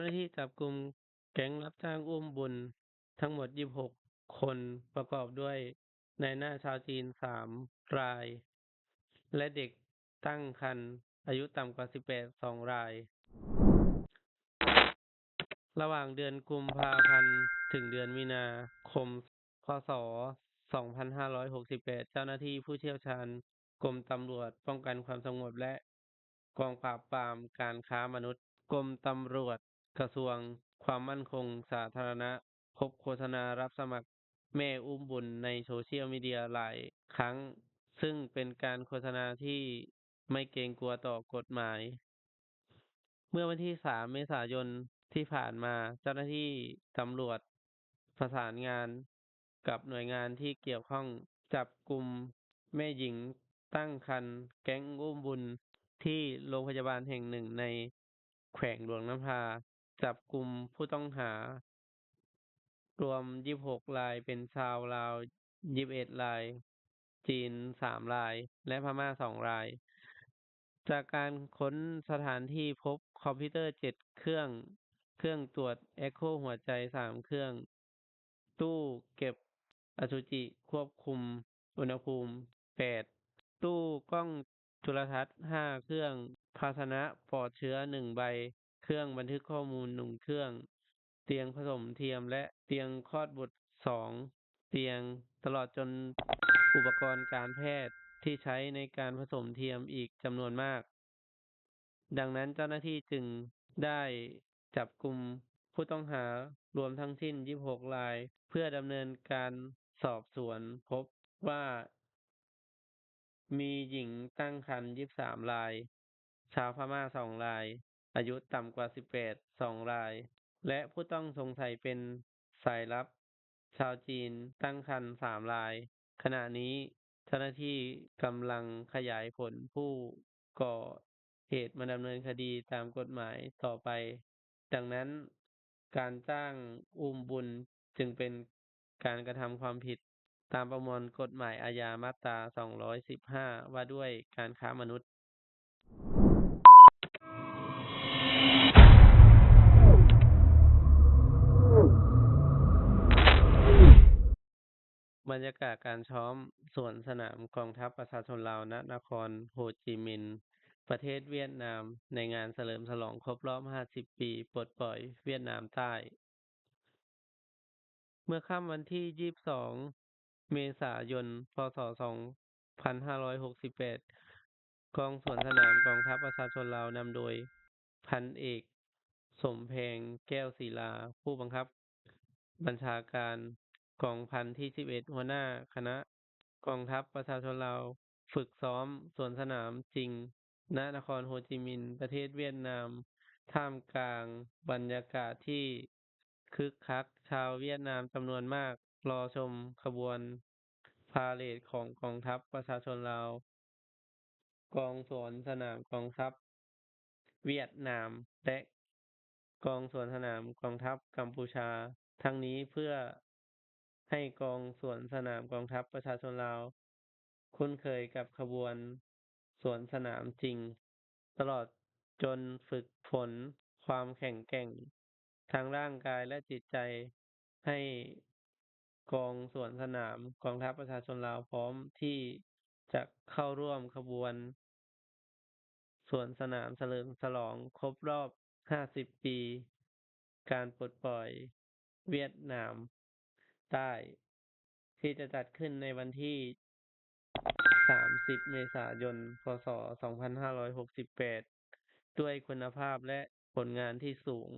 น้าที่จับกลุ่มแก๊งรับจ้างอุ้มบุญทั้งหมด 26 คนประกอบด้วยนายหน้าชาวจีน 3 ราย และเด็กตั้งครรภ์อายุต่ำกว่า 18 2 ราย ระหว่างเดือนกุมภาพันธ์ถึงเดือนมีนาคม พ.ศ. 2568 เจ้าหน้าที่ผู้เชี่ยวชาญกรมตำรวจป้องกันความสงบและกองปราบปรามการค้ามนุษย์กรมตำรวจกระทรวงความมั่นคงสาธารณะพบโฆษณารับสมัครแม่อุ้มบุญในโซเชียลมีเดียหลายครั้งซึ่งเป็นการโฆษณาที่ไม่เกรงกลัวต่อกฎหมายเมื่อวันที่ 3 เมษายนที่ผ่านมาเจ้าหน้าที่ตำรวจประสานงานกับหน่วยงานที่เกี่ยวข้องจับกุมแม่หญิงตั้งครรภ์แก๊งอุ้มบุญที่โรงพยาบาลแห่งหนึ่งในแขวงหลวงน้ำพาจับกุมผู้ต้องหารวม 26 รายเป็นชาวลาว 21 ราย จีน 3 ราย และพม่า 2 ราย จากการค้นสถานที่พบคอมพิวเตอร์ 7 เครื่องตรวจเอ็กโคหัวใจ 3 เครื่อง ตู้เก็บอสุจิควบคุมอุณหภูมิ 8 ตู้กล้องจุลทรรศน์ 5 เครื่อง ภาชนะปลอดเชื้อ 1 ใบ เครื่องบันทึกข้อมูล 1 เครื่อง เตียงผสมเทียมและเตียงคลอดบุตร 2 เตียง ตลอดจนอุปกรณ์การแพทย์ที่ใช้ในการผสมเทียมอีกจำนวนมาก ดังนั้นเจ้าหน้าที่จึงได้จับกุมผู้ต้องหารวมทั้งสิ้น 26 ราย เพื่อดำเนินการสอบสวนพบว่ามีหญิงตั้งครรภ์ 23 ราย ชาวพม่า 2 ราย อายุต่ำกว่า 18 2 ราย และผู้ต้องสงสัยเป็นสายลับชาวจีนตั้งครรภ์ 3 ราย ขณะนี้เจ้าหน้าที่กำลังขยายผลผู้ก่อเหตุมาดำเนินคดีตามกฎหมายต่อไป ดังนั้นการจ้างอุ้มบุญจึงเป็นการกระทำความผิดตามประมวลกฎหมายอาญามาตรา 215 ว่าด้วยการค้ามนุษย์บรรยากาศการซ้อมสวนสนามกองทัพประชาชนลาว ณ นครโฮจิมินห์ ประเทศเวียดนาม ในงานเฉลิมฉลองครบรอบ 50 ปีปลดปล่อยเวียดนามใต้ เมื่อค่ำวันที่ 22 เมษายน พ.ศ. 2568 กองสวนสนามกองทัพประชาชนลาวนำโดยพันเอกสมแพงแก้วศิลา ผู้บังคับบัญชาการกองพันที่ 11 หัวหน้าคณะกองทัพประชาชนลาวฝึกซ้อมสวนสนามจริง ณ นครโฮจิมินห์ ประเทศเวียดนาม ท่ามกลางบรรยากาศที่คึกคัก ชาวเวียดนามจำนวนมากรอชมขบวนพาเหรดของกองทัพประชาชนลาว กองสวนสนามกองทัพเวียดนาม และกองสวนสนามกองทัพกัมพูชา ทั้งนี้เพื่อให้กองสวนสนามกองทัพประชาชนลาวคุ้นเคยกับขบวนสวนสนามจริง ตลอดจนฝึกฝนความแข็งแกร่งทางร่างกายและจิตใจให้กองสวนสนามกองทัพประชาชนลาวพร้อมที่จะเข้าร่วมขบวนสวนสนามเฉลิมฉลองครบรอบ 50 ปีการปลดปล่อยเวียดนามใต้ ที่จะจัดขึ้นในวันที่ 30 เมษายน พ.ศ. 2568 ด้วยคุณภาพและผลงานที่สูง